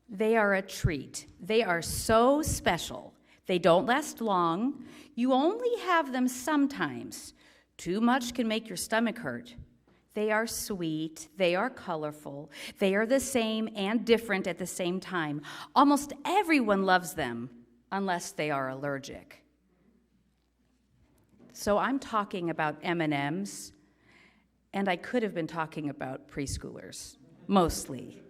They are a treat. They are so special. They don't last long. You only have them sometimes. Too much can make your stomach hurt. They are sweet. They are colorful. They are the same and different at the same time. Almost everyone loves them unless they are allergic. So I'm talking about M&Ms, and I could have been talking about preschoolers, mostly.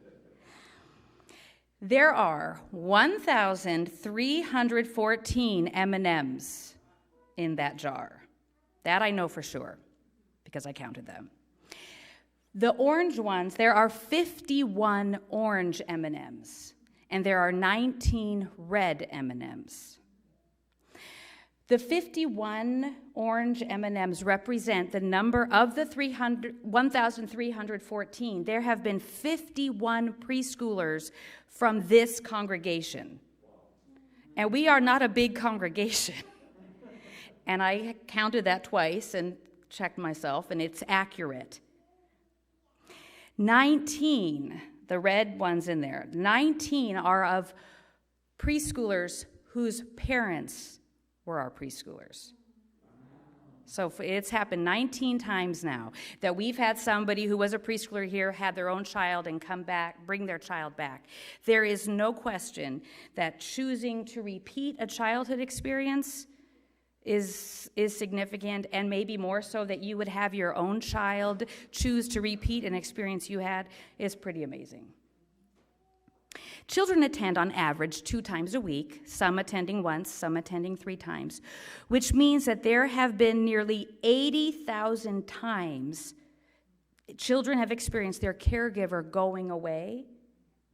There are 1,314 M&Ms in that jar. That I know for sure, because I counted them. The orange ones, there are 51 orange M&Ms, and there are 19 red M&Ms. The 51 orange M&Ms represent the number of the 1,314. There have been 51 preschoolers from this congregation. And we are not a big congregation. And I counted that twice and checked myself, and it's accurate. 19, the red ones in there, 19 are of preschoolers whose parents were our preschoolers. So it's happened 19 times now that we've had somebody who was a preschooler here, had their own child, and come back, bring their child back. There is no question that choosing to repeat a childhood experience is significant, and maybe more so that you would have your own child choose to repeat an experience you had is pretty amazing. Children attend on average 2 times a week, some attending once, some attending 3 times, which means that there have been nearly 80,000 times children have experienced their caregiver going away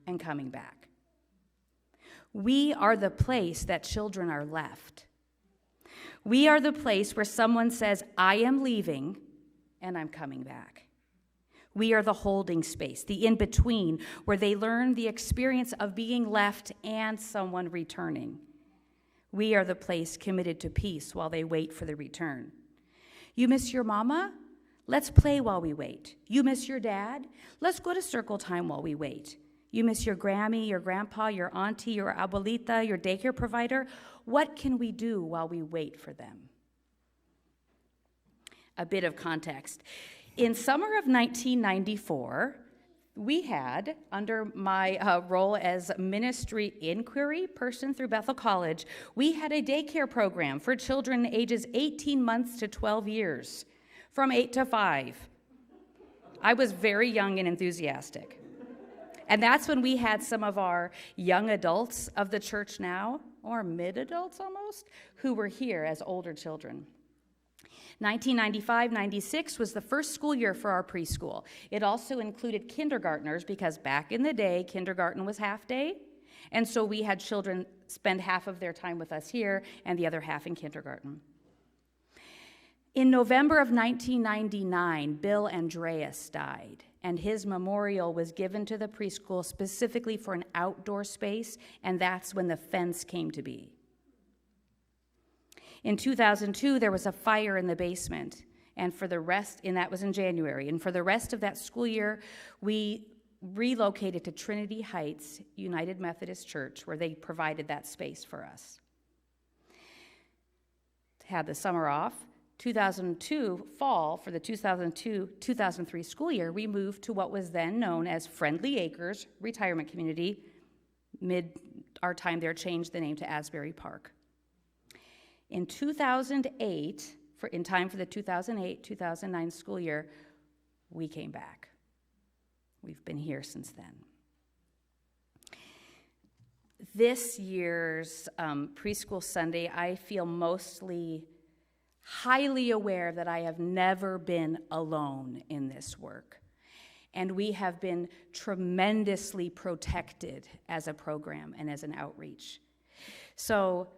and coming back. We are the place that children are left. We are the place where someone says, I am leaving and I'm coming back. We are the holding space, the in-between, where they learn the experience of being left and someone returning. We are the place committed to peace while they wait for the return. You miss your mama? Let's play while we wait. You miss your dad? Let's go to circle time while we wait. You miss your Grammy, your grandpa, your auntie, your abuelita, your daycare provider? What can we do while we wait for them? A bit of context. In summer of 1994, we had, under my role as ministry inquiry person through Bethel College, we had a daycare program for children ages 18 months to 12 years, from 8 to 5. I was very young and enthusiastic. And that's when we had some of our young adults of the church now, or mid-adults almost, who were here as older children. 1995-96 was the first school year for our preschool. It also included kindergartners because back in the day, kindergarten was half day, and so we had children spend half of their time with us here and the other half in kindergarten. In November of 1999, Bill Andreas died, and his memorial was given to the preschool specifically for an outdoor space, and that's when the fence came to be. In 2002, there was a fire in the basement, and that was in January. And for the rest of that school year, we relocated to Trinity Heights United Methodist Church, where they provided that space for us. Had the summer off. 2002 fall, for the 2002-2003 school year, we moved to what was then known as Friendly Acres Retirement Community. Our time there changed the name to Asbury Park. In 2008, in time for the 2008-2009 school year, we came back. We've been here since then. This year's Preschool Sunday, I feel mostly highly aware that I have never been alone in this work. And we have been tremendously protected as a program and as an outreach. So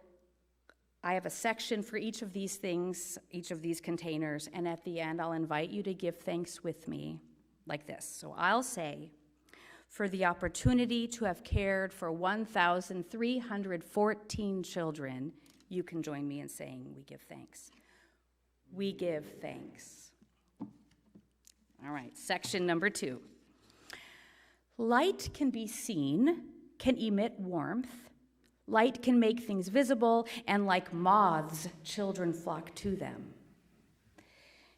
I have a section for each of these things, each of these containers, and at the end I'll invite you to give thanks with me like this. So I'll say, for the opportunity to have cared for 1,314 children, you can join me in saying we give thanks. We give thanks. All right, section number 2. Light can be seen can emit warmth, light can make things visible, and like moths, children flock to them.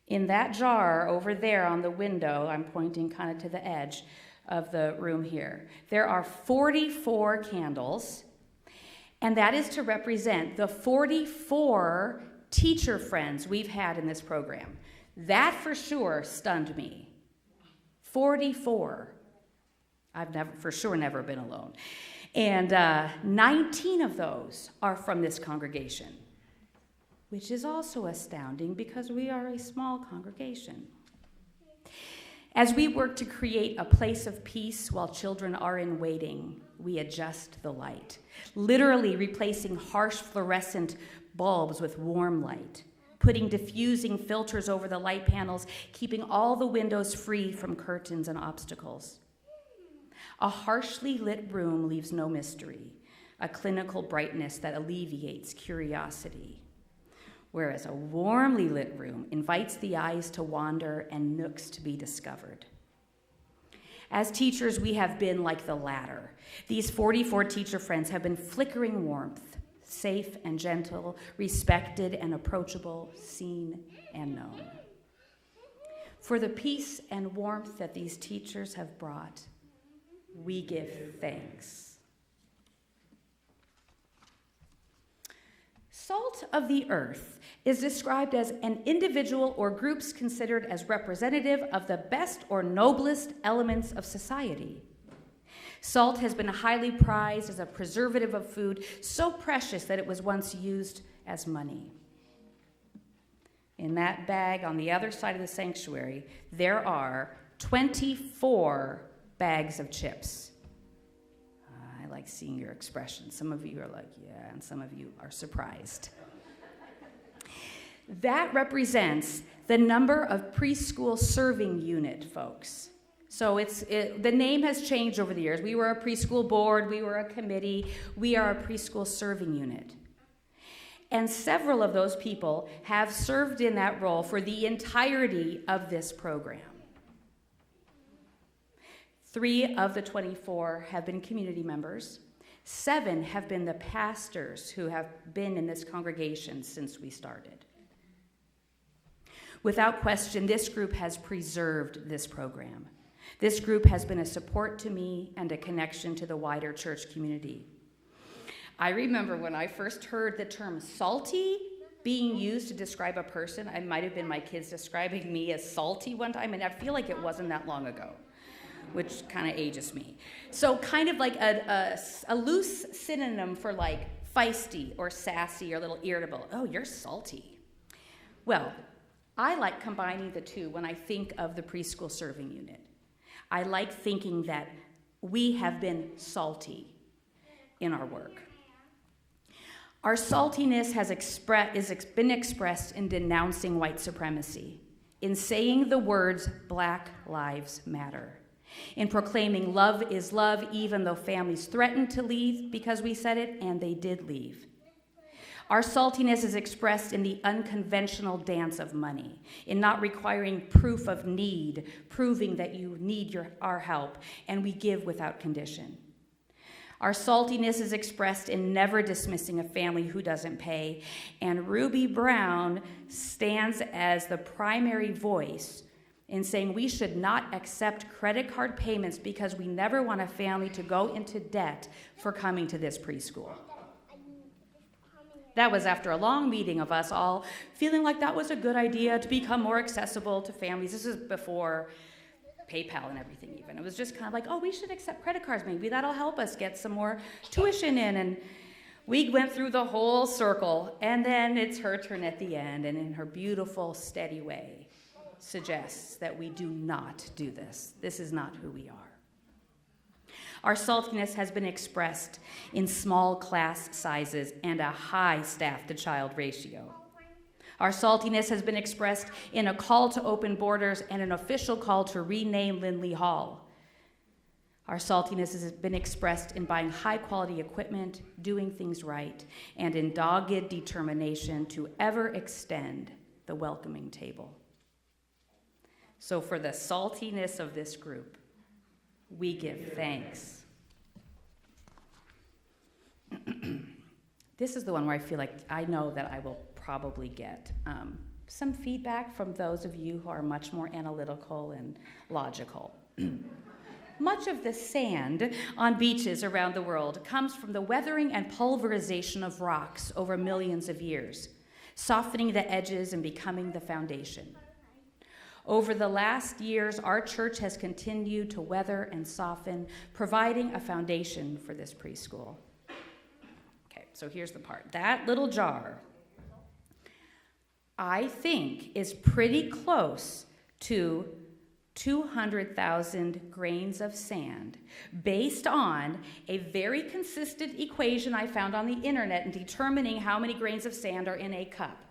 In that jar over there on the window, I'm pointing kind of to the edge of the room here, there are 44 candles, and that is to represent the 44 teacher friends we've had in this program. That for sure stunned me. 44. I've never been alone. And 19 of those are from this congregation, which is also astounding because we are a small congregation. As we work to create a place of peace while children are in waiting, we adjust the light, literally replacing harsh fluorescent bulbs with warm light, putting diffusing filters over the light panels, keeping all the windows free from curtains and obstacles. A harshly lit room leaves no mystery, a clinical brightness that alleviates curiosity, whereas a warmly lit room invites the eyes to wander and nooks to be discovered. As teachers, we have been like the latter. These 44 teacher friends have been flickering warmth, safe and gentle, respected and approachable, seen and known. For the peace and warmth that these teachers have brought, we give thanks. Salt of the earth is described as an individual or groups considered as representative of the best or noblest elements of society. Salt has been highly prized as a preservative of food, so precious that it was once used as money. In that bag on the other side of the sanctuary, there are 24 bags of chips. I like seeing your expressions. Some of you are like, yeah, and some of you are surprised. That represents the number of preschool serving unit folks. So the name has changed over the years. We were a preschool board, we were a committee, we are a preschool serving unit. And several of those people have served in that role for the entirety of this program. 3 of the 24 have been community members. 7 have been the pastors who have been in this congregation since we started. Without question, this group has preserved this program. This group has been a support to me and a connection to the wider church community. I remember when I first heard the term salty being used to describe a person. I might have been my kids describing me as salty one time, and I feel like it wasn't that long ago, which kind of ages me. So kind of like a loose synonym for like feisty or sassy or a little irritable. Oh, you're salty. Well, I like combining the two when I think of the preschool serving unit. I like thinking that we have been salty in our work. Our saltiness has been expressed in denouncing white supremacy, in saying the words, Black Lives Matter, in proclaiming love is love even though families threatened to leave because we said it, and they did leave. Our saltiness is expressed in the unconventional dance of money, in not requiring proof of need, proving that you need our help, and we give without condition. Our saltiness is expressed in never dismissing a family who doesn't pay, and Ruby Brown stands as the primary voice in saying we should not accept credit card payments because we never want a family to go into debt for coming to this preschool. That was after a long meeting of us all feeling like that was a good idea to become more accessible to families. This is before PayPal and everything even. It was just kind of like, oh, we should accept credit cards. Maybe that'll help us get some more tuition in. And we went through the whole circle. And then it's her turn at the end, and in her beautiful, steady way, suggests that we do not do this. This is not who we are. Our saltiness has been expressed in small class sizes and a high staff-to-child ratio. Our saltiness has been expressed in a call to open borders and an official call to rename Lindley Hall. Our saltiness has been expressed in buying high-quality equipment, doing things right, and in dogged determination to ever extend the welcoming table. So for the saltiness of this group, we give thanks. This is the one where I feel like I know that I will probably get some feedback from those of you who are much more analytical and logical. Much of the sand on beaches around the world comes from the weathering and pulverization of rocks over millions of years, softening the edges and becoming the foundation. Over the last years, our church has continued to weather and soften, providing a foundation for this preschool. Okay, so here's the part. That little jar, I think, is pretty close to 200,000 grains of sand based on a very consistent equation I found on the internet in determining how many grains of sand are in a cup.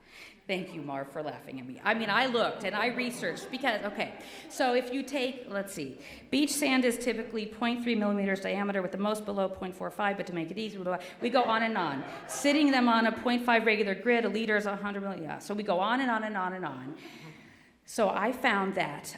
Thank you, Marv, for laughing at me. I mean, I looked and I researched because, okay, so if you take, let's see, beach sand is typically 0.3 millimeters diameter with the most below 0.45, but to make it easy, we go on and on. Sitting them on a 0.5 regular grid, a liter is 100 million, yeah, so we go on and on and on and on. So I found that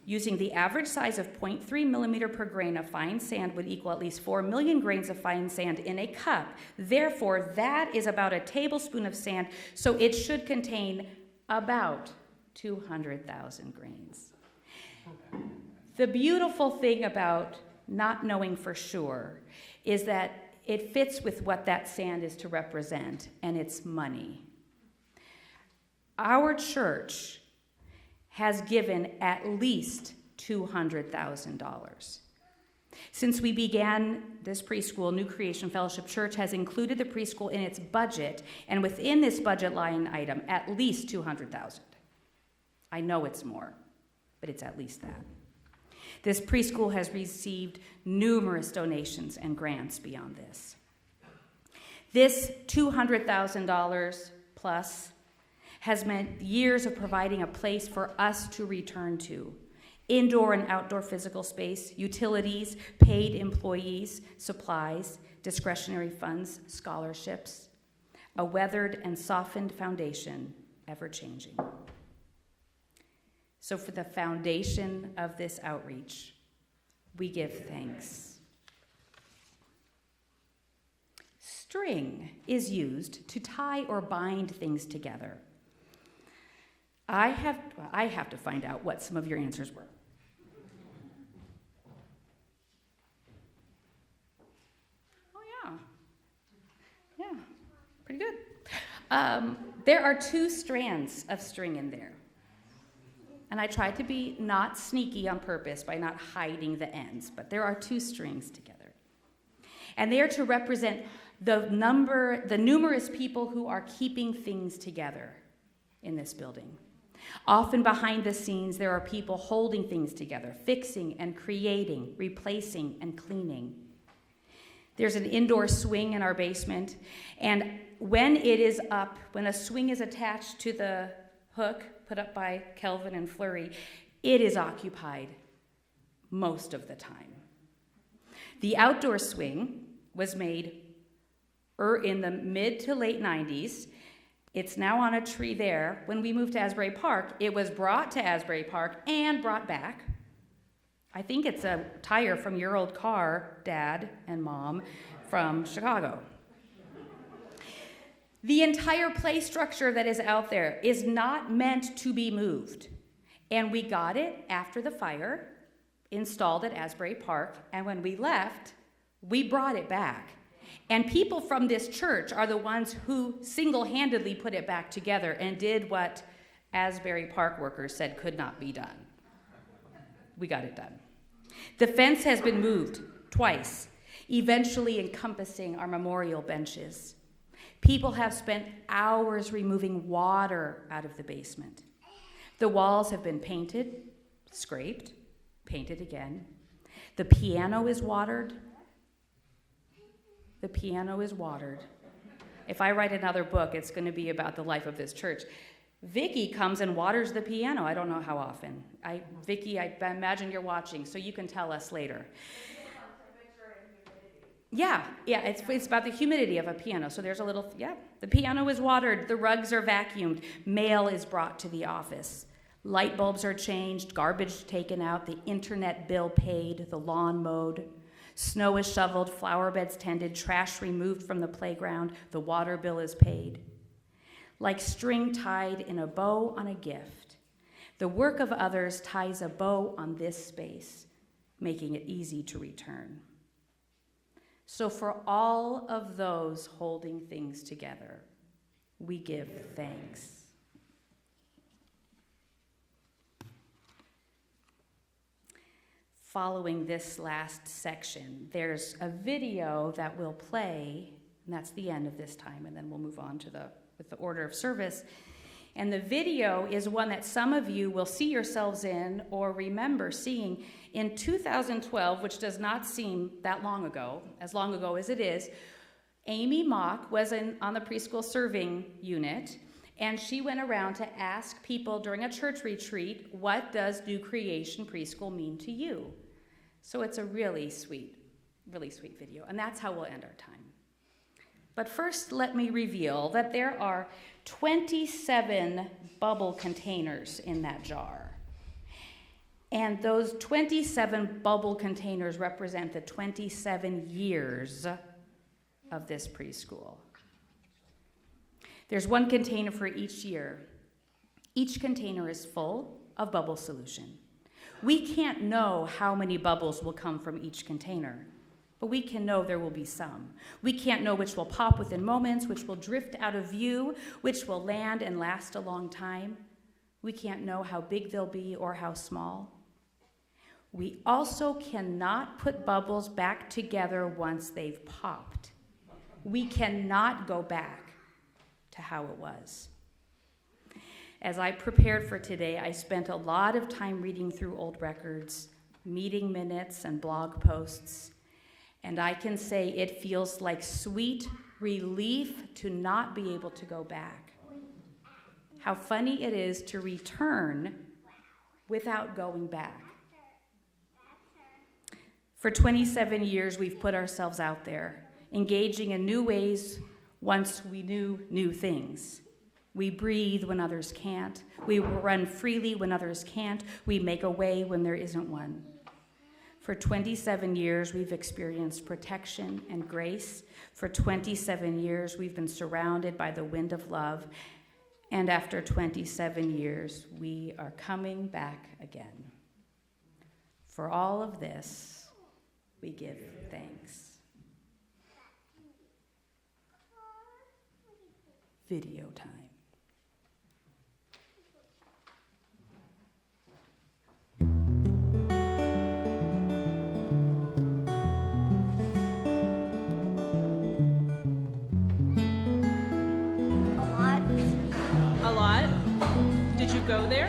using the average size of 0.3 millimeter per grain of fine sand would equal at least 4 million grains of fine sand in a cup. Therefore, that is about a tablespoon of sand, so it should contain about 200,000 grains. The beautiful thing about not knowing for sure is that it fits with what that sand is to represent, and it's money. Our church has given at least $200,000. Since we began this preschool, New Creation Fellowship Church has included the preschool in its budget, and within this budget line item, at least $200,000. I know it's more, but it's at least that. This preschool has received numerous donations and grants beyond this. This $200,000 plus has meant years of providing a place for us to return to. Indoor and outdoor physical space, utilities, paid employees, supplies, discretionary funds, scholarships, a weathered and softened foundation, ever-changing. So for the foundation of this outreach, we give thanks. String is used to tie or bind things together. I have to find out what some of your answers were. Oh, yeah, pretty good. There are 2 strands of string in there. And I tried to be not sneaky on purpose by not hiding the ends, but there are 2 strings together. And they are to represent the numerous people who are keeping things together in this building. Often behind the scenes, there are people holding things together, fixing and creating, replacing and cleaning. There's an indoor swing in our basement, and when it is up, when a swing is attached to the hook put up by Kelvin and Flurry, it is occupied most of the time. The outdoor swing was made in the mid to late 90s. It's now on a tree there. When we moved to Asbury Park, it was brought to Asbury Park and brought back. I think it's a tire from your old car, Dad and Mom, from Chicago. The entire play structure that is out there is not meant to be moved. And we got it after the fire, installed at Asbury Park, and when we left, we brought it back. And people from this church are the ones who single-handedly put it back together and did what Asbury Park workers said could not be done. We got it done. The fence has been moved twice, eventually encompassing our memorial benches. People have spent hours removing water out of the basement. The walls have been painted, scraped, painted again. The piano is watered. The piano is watered. If I write another book, it's going to be about the life of this church. Vicky comes and waters the piano. I don't know how often. Vicky, I imagine you're watching, so you can tell us later. Yeah, it's about the humidity of a piano. So there's a little, the piano is watered, the rugs are vacuumed, mail is brought to the office. Light bulbs are changed, garbage taken out, the internet bill paid, the lawn mowed. Snow is shoveled, flower beds tended, trash removed from the playground, the water bill is paid. Like string tied in a bow on a gift, the work of others ties a bow on this space, making it easy to return. So for all of those holding things together, we give thanks. Following this last section, there's a video that will play, and that's the end of this time, and then we'll move on to with the order of service. And the video is one that some of you will see yourselves in or remember seeing. In 2012, which does not seem that long ago, as long ago as it is, Amy Mock was on the preschool serving unit, and she went around to ask people during a church retreat, what does New Creation Preschool mean to you? So it's a really sweet video, and that's how we'll end our time. But first, let me reveal that there are 27 bubble containers in that jar. And those 27 bubble containers represent the 27 years of this preschool. There's one container for each year. Each container is full of bubble solution. We can't know how many bubbles will come from each container, but we can know there will be some. We can't know which will pop within moments, which will drift out of view, which will land and last a long time. We can't know how big they'll be or how small. We also cannot put bubbles back together once they've popped. We cannot go back to how it was. As I prepared for today, I spent a lot of time reading through old records, meeting minutes, and blog posts, and I can say it feels like sweet relief to not be able to go back. How funny it is to return without going back. For 27 years, we've put ourselves out there, engaging in new ways once we knew new things. We breathe when others can't. We run freely when others can't. We make a way when there isn't one. For 27 years, we've experienced protection and grace. For 27 years, we've been surrounded by the wind of love. And after 27 years, we are coming back again. For all of this, we give thanks. Video time. Did you go there?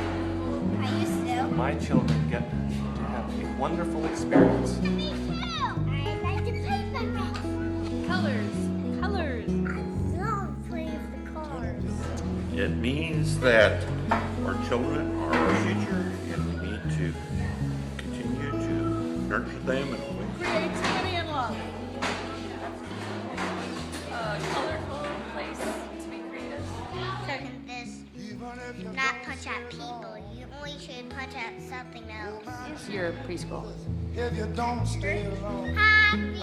I used to. My children get to have a wonderful experience. Me too. I like to play with them. Colors. I love playing with the cars. It means that our children are our future, and we need to continue to nurture them and Creativity and love. A colorful place to be creative. And this, not punch at people. You only should punch at something else. It's your preschool. If you don't stay alone, Happy.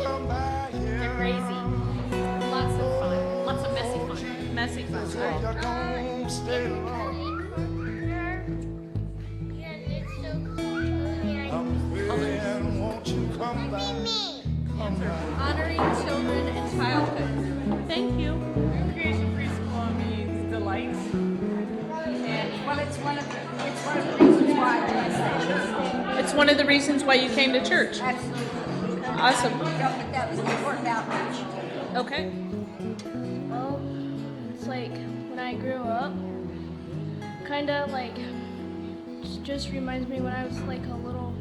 come back here. They're crazy. Lots of fun. Lots of messy fun. Messy fun. If you don't stay alone, and won't you come back? Come back. Honoring children and childhood. Thank you. Creation Preschool means delight. And well, it's one of the reasons why. It's one of the reasons why you came to church. Awesome. That was important outreach. Okay. Well, it's like when I grew up, kind of like just reminds me when I was like a little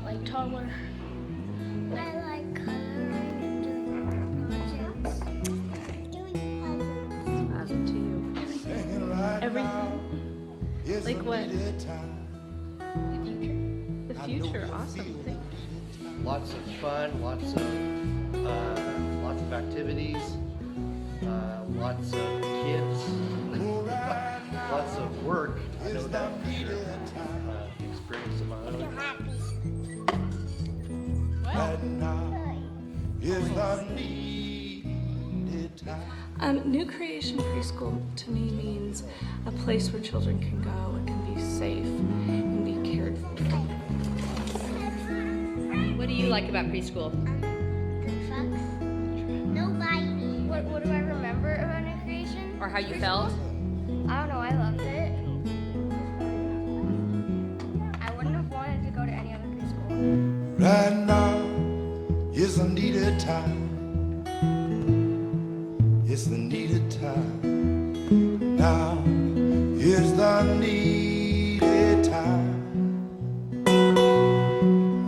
like toddler. I like coloring and doing projects. Doing puzzles. Awesome to you. Singing right Every- now is like a what? needed time. The future. Awesome. Thank you. Lots of fun, lots of activities, lots of kids, lots of work. I know that for sure. experience of my If you're own. happy. Right now is the needed time. New Creation Preschool to me means a place where children can go and be safe and be cared for. What do you like about preschool? The trucks. No biting. What do I remember about New Creation? Or how you felt? I don't know, I loved it. I wouldn't have wanted to go to any other preschool. Right now is the needed time. It's the needed time. Now is the needed time.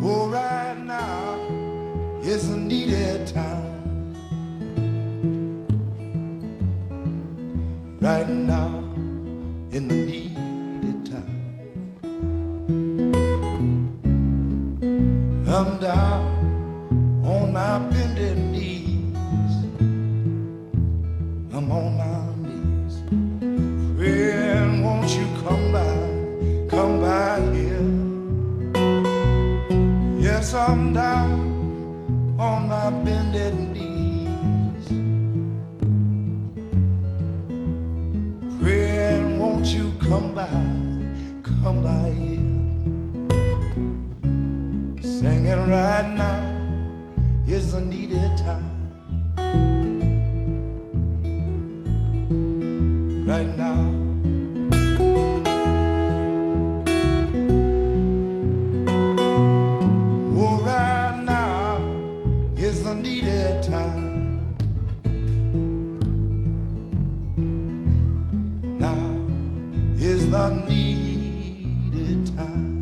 Oh, right now is the needed time. Right now in the needed time. I'm down on my bended knees. I'm on my knees. Friend, won't you come by here? Yes, I'm down on my bended knees. Friend, won't you come by here? Singing right now is the needed time. Right now. Oh, right now is the needed time. Now is the needed time.